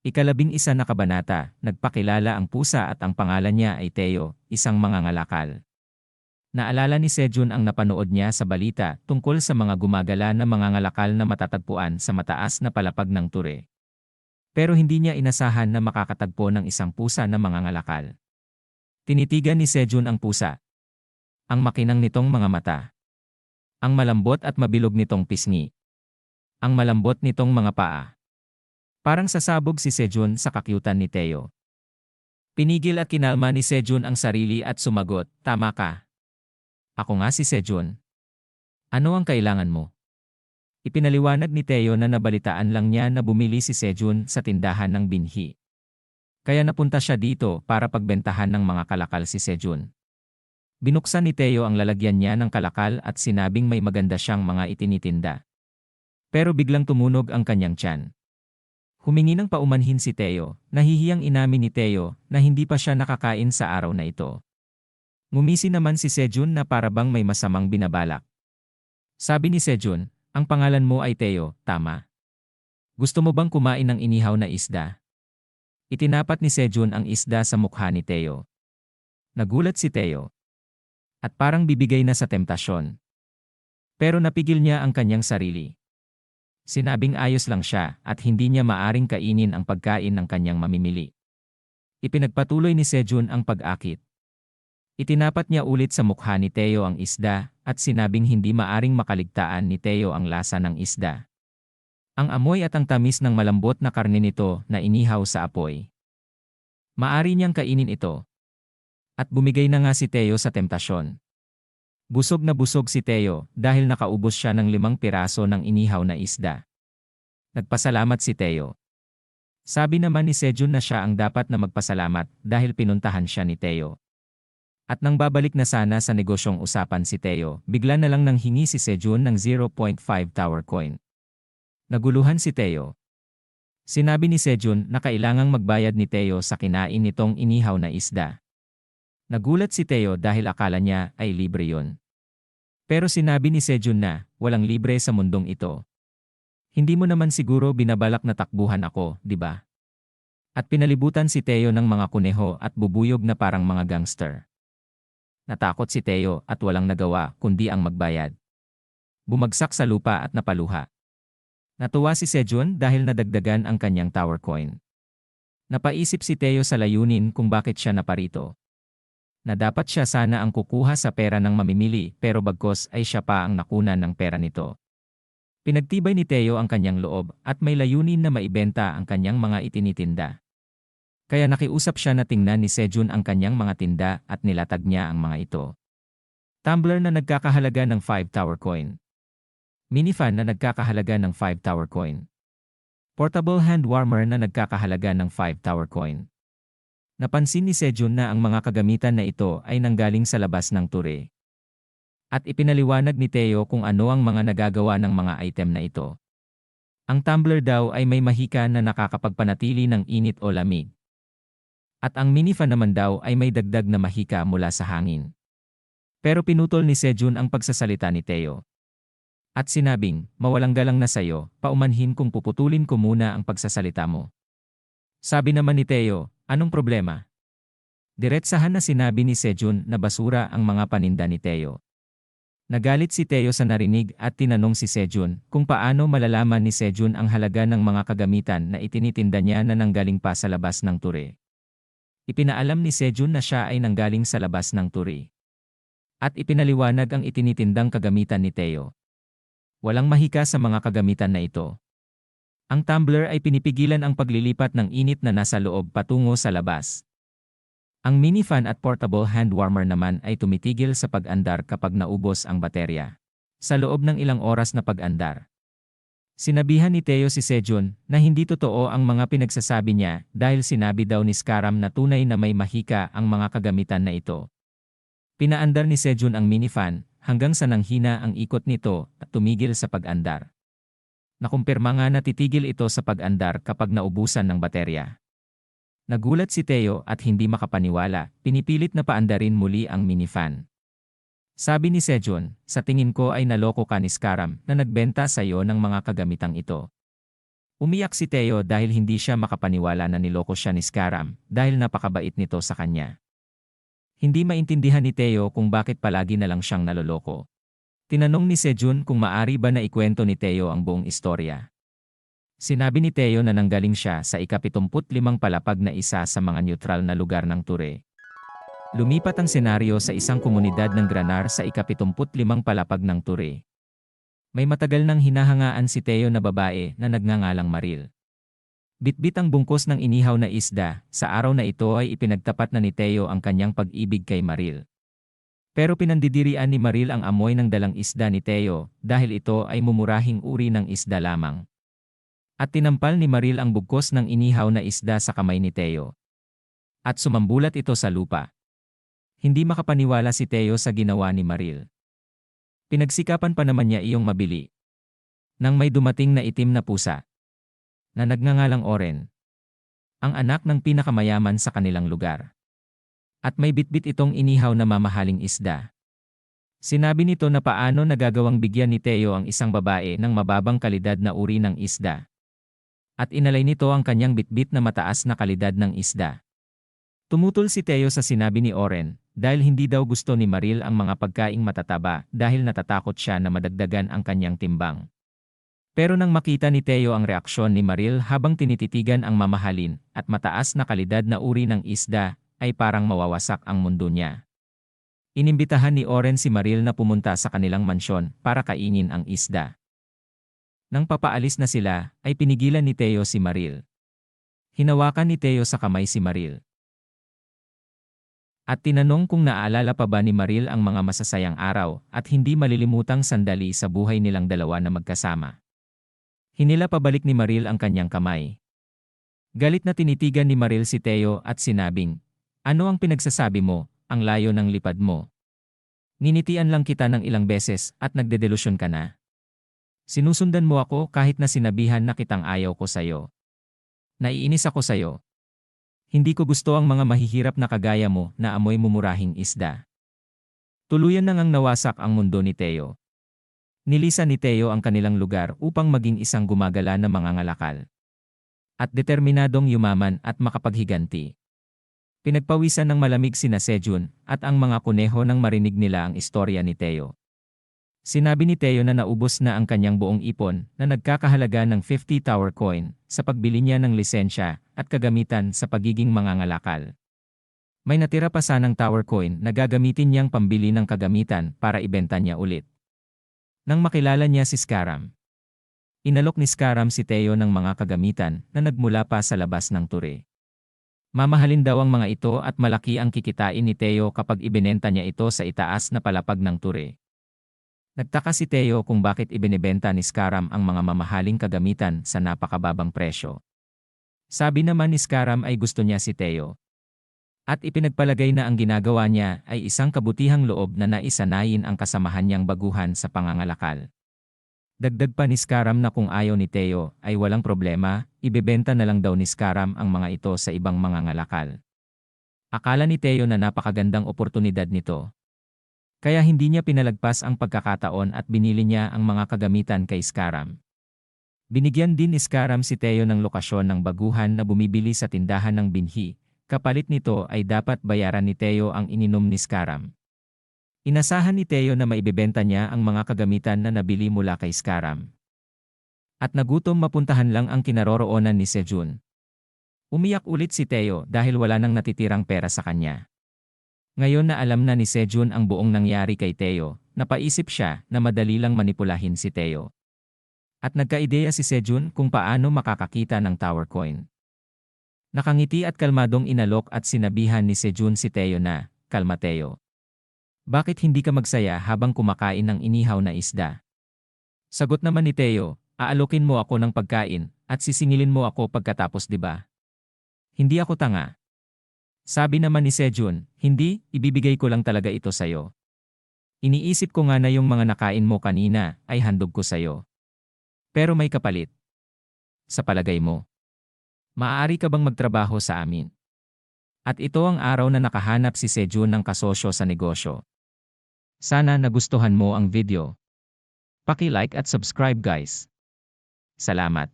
Ika-11 na kabanata, nagpakilala ang pusa at ang pangalan niya ay Teo, isang mangangalakal. Naalala ni Sejun ang napanood niya sa balita tungkol sa mga gumagala na mangangalakal na matatagpuan sa mataas na palapag ng Ture. Pero hindi niya inasahan na makakatagpo ng isang pusa na mangangalakal. Tinitigan ni Sejun ang pusa. Ang makinang nitong mga mata. Ang malambot at mabilog nitong pisngi. Ang malambot nitong mga paa. Parang sasabog si Sejun sa kakyutan ni Teo. Pinigil at kinalma ni Sejun ang sarili at sumagot, "Tama ka. Ako nga si Sejun. Ano ang kailangan mo?" Ipinaliwanag ni Teo na nabalitaan lang niya na bumili si Sejun sa tindahan ng binhi. Kaya napunta siya dito para pagbentahan ng mga kalakal si Sejun. Binuksan ni Teo ang lalagyan niya ng kalakal at sinabing may maganda siyang mga itinitinda. Pero biglang tumunog ang kanyang tiyan. Humingi ng paumanhin si Teo, nahihiyang inamin ni Teo na hindi pa siya nakakain sa araw na ito. Ngumisi naman si Sejun na parabang may masamang binabalak. Sabi ni Sejun, "Ang pangalan mo ay Teo, tama? Gusto mo bang kumain ng inihaw na isda?" Itinapat ni Sejun ang isda sa mukha ni Teo. Nagulat si Teo. At parang bibigay na sa temptasyon. Pero napigil niya ang kanyang sarili. Sinabing ayos lang siya at hindi niya maaring kainin ang pagkain ng kanyang mamimili. Ipinagpatuloy ni Sejun ang pag-akit. Itinapat niya ulit sa mukha ni Teo ang isda at sinabing hindi maaring makaligtaan ni Teo ang lasa ng isda. Ang amoy at ang tamis ng malambot na karne nito na inihaw sa apoy. Maari niyang kainin ito. At bumigay na nga si Teo sa temptasyon. Busog na busog si Teo dahil nakaubos siya ng 5 piraso ng inihaw na isda. Nagpasalamat si Teo. Sabi naman ni Sejun na siya ang dapat na magpasalamat dahil pinuntahan siya ni Teo. At nang babalik na sana sa negosyong usapan si Teo, bigla na lang nang hingi si Sejun ng 0.5 tower coin. Naguluhan si Teo. Sinabi ni Sejun na kailangang magbayad ni Teo sa kinain nitong inihaw na isda. Nagulat si Teo dahil akala niya ay libre yun. Pero sinabi ni Sejun na, "Walang libre sa mundong ito. Hindi mo naman siguro binabalak na takbuhan ako, di ba?" At pinalibutan si Teo ng mga kuneho at bubuyog na parang mga gangster. Natakot si Teo at walang nagawa kundi ang magbayad. Bumagsak sa lupa at napaluha. Natuwa si Sejun dahil nadagdagan ang kanyang tower coin. Napaisip si Teo sa layunin kung bakit siya naparito. Na dapat siya sana ang kukuha sa pera ng mamimili pero bagkos ay siya pa ang nakunan ng pera nito. Pinagtibay ni Teo ang kanyang loob at may layunin na maibenta ang kanyang mga itinitinda. Kaya nakiusap siya na tingnan ni Sejun ang kanyang mga tinda at nilatag niya ang mga ito. Tumbler na nagkakahalaga ng 5 tower coin. Minifan na nagkakahalaga ng 5 tower coin. Portable hand warmer na nagkakahalaga ng 5 tower coin. Napansin ni Sejun na ang mga kagamitan na ito ay nanggaling sa labas ng Ture. At ipinaliwanag ni Teo kung ano ang mga nagagawa ng mga item na ito. Ang tumbler daw ay may mahika na nakakapagpanatili ng init o lamig. At ang minifan naman daw ay may dagdag na mahika mula sa hangin. Pero pinutol ni Sejun ang pagsasalita ni Teo. At sinabing, "Mawalang galang na sayo, paumanhin kung puputulin ko muna ang pagsasalita mo." Sabi naman ni Teo, "Anong problema?" Diretsahan na sinabi ni Sejun na basura ang mga paninda ni Teo. Nagalit si Teo sa narinig at tinanong si Sejun kung paano malalaman ni Sejun ang halaga ng mga kagamitan na itinitinda niya na nanggaling pa sa labas ng Ture. Ipinaalam ni Sejun na siya ay nanggaling sa labas ng Ture. At ipinaliwanag ang itinitindang kagamitan ni Teo. Walang mahika sa mga kagamitan na ito. Ang tumbler ay pinipigilan ang paglilipat ng init na nasa loob patungo sa labas. Ang minifan at portable hand warmer naman ay tumitigil sa pag-andar kapag naubos ang baterya. Sa loob ng ilang oras na pag-andar. Sinabihan ni Teo si Sejun na hindi totoo ang mga pinagsasabi niya dahil sinabi daw ni Skaram na tunay na may mahika ang mga kagamitan na ito. Pinaandar ni Sejun ang minifan hanggang sa nanghina ang ikot nito at tumigil sa pag-andar. Nakumpirma nga na titigil ito sa pag-andar kapag naubusan ng baterya. Nagulat si Teo at hindi makapaniwala, pinipilit na paandarin muli ang minifan. Sabi ni Sejun, "Sa tingin ko ay naloko ka ni Skaram na nagbenta sa iyo ng mga kagamitang ito." Umiyak si Teo dahil hindi siya makapaniwala na niloko siya ni Skaram dahil napakabait nito sa kanya. Hindi maintindihan ni Teo kung bakit palagi na lang siyang naloloko. Tinanong ni Sejun kung maari ba na ikwento ni Teo ang buong istorya. Sinabi ni Teo na nanggaling siya sa ika-75 palapag na isa sa mga neutral na lugar ng Ture. Lumipat ang senaryo sa isang komunidad ng Granar sa ika-75 palapag ng Ture. May matagal nang hinahangaan si Teo na babae na nagngangalang Maril. Bitbit ang bungkos ng inihaw na isda, sa araw na ito ay ipinagtapat na ni Teo ang kanyang pag-ibig kay Maril. Pero pinandidirian ni Maril ang amoy ng dalang isda ni Teo dahil ito ay mumurahing uri ng isda lamang. At tinampal ni Maril ang bugkos ng inihaw na isda sa kamay ni Teo. At sumambulat ito sa lupa. Hindi makapaniwala si Teo sa ginawa ni Maril. Pinagsikapan pa naman niya iyong mabili. Nang may dumating na itim na pusa, na nagngangalang Oren, ang anak ng pinakamayaman sa kanilang lugar. At may bitbit itong inihaw na mamahaling isda. Sinabi nito na paano nagagawang bigyan ni Teo ang isang babae ng mababang kalidad na uri ng isda. At inalay nito ang kanyang bitbit na mataas na kalidad ng isda. Tumutol si Teo sa sinabi ni Oren, dahil hindi daw gusto ni Maril ang mga pagkaing matataba dahil natatakot siya na madagdagan ang kanyang timbang. Pero nang makita ni Teo ang reaksyon ni Maril habang tinititigan ang mamahalin at mataas na kalidad na uri ng isda, ay parang mawawasak ang mundo niya. Inimbitahan ni Oren si Maril na pumunta sa kanilang mansyon para kainin ang isda. Nang papaalis na sila, ay pinigilan ni Teo si Maril. Hinawakan ni Teo sa kamay si Maril. At tinanong kung naaalala pa ba ni Maril ang mga masasayang araw at hindi malilimutang sandali sa buhay nilang dalawa na magkasama. Hinila pabalik ni Maril ang kanyang kamay. Galit na tinitigan ni Maril si Teo at sinabing, "Ano ang pinagsasabi mo, ang layo ng lipad mo? Ninitian lang kita ng ilang beses at nagdedelusyon ka na. Sinusundan mo ako kahit na sinabihan na kitang ayaw ko sayo. Naiinis ako sayo. Hindi ko gusto ang mga mahihirap na kagaya mo na amoy mumurahing isda." Tuluyan na ngang nawasak ang mundo ni Teo. Nilisan ni Teo ang kanilang lugar upang maging isang gumagala na mangangalakal. At determinadong yumaman at makapaghiganti. Pinagpawisan ng malamig sina Sejun at ang mga kuneho nang marinig nila ang istorya ni Teo. Sinabi ni Teo na naubos na ang kanyang buong ipon na nagkakahalaga ng 50 tower coin sa pagbili niya ng lisensya at kagamitan sa pagiging mangangalakal. May natira pa sanang tower coin na gagamitin niyang pambili ng kagamitan para ibenta niya ulit. Nang makilala niya si Skaram, inalok ni Skaram si Teo ng mga kagamitan na nagmula pa sa labas ng Ture. Mamahalin daw ang mga ito at malaki ang kikitain ni Teo kapag ibinenta niya ito sa itaas na palapag ng Ture. Nagtaka si Teo kung bakit ibinebenta ni Skaram ang mga mamahaling kagamitan sa napakababang presyo. Sabi naman ni Skaram ay gusto niya si Teo. At ipinagpalagay na ang ginagawa niya ay isang kabutihang loob na naisanayin ang kasamahan niyang baguhan sa pangangalakal. Dagdag pa ni Skaram na kung ayaw ni Teo ay walang problema, ibebenta na lang daw ni Skaram ang mga ito sa ibang mangangalakal. Akala ni Teo na napakagandang oportunidad nito. Kaya hindi niya pinalagpas ang pagkakataon at binili niya ang mga kagamitan kay Skaram. Binigyan din ni Skaram si Teo ng lokasyon ng baguhan na bumibili sa tindahan ng binhi, kapalit nito ay dapat bayaran ni Teo ang ininom ni Skaram. Inasahan ni Teo na maibebenta niya ang mga kagamitan na nabili mula kay Skaram. At nagutom mapuntahan lang ang kinaroroonan ni Sejun. Umiyak ulit si Teo dahil wala nang natitirang pera sa kanya. Ngayon na alam na ni Sejun ang buong nangyari kay Teo, napaisip siya na madali lang manipulahin si Teo. At nagkaideya si Sejun kung paano makakakita ng tower coin. Nakangiti at kalmadong inalok at sinabihan ni Sejun si Teo na, "Kalma Teo. Bakit hindi ka magsaya habang kumakain ng inihaw na isda?" Sagot naman ni Teo, "Aalokin mo ako ng pagkain at sisingilin mo ako pagkatapos, di ba? Hindi ako tanga." Sabi naman ni Sejun, "Hindi, ibibigay ko lang talaga ito sayo. Iniisip ko nga na yung mga nakain mo kanina ay handog ko sayo. Pero may kapalit. Sa palagay mo, maaari ka bang magtrabaho sa amin?" At ito ang araw na nakahanap si Sejun ng kasosyo sa negosyo. Sana nagustuhan mo ang video. Paki-like at subscribe guys. Salamat.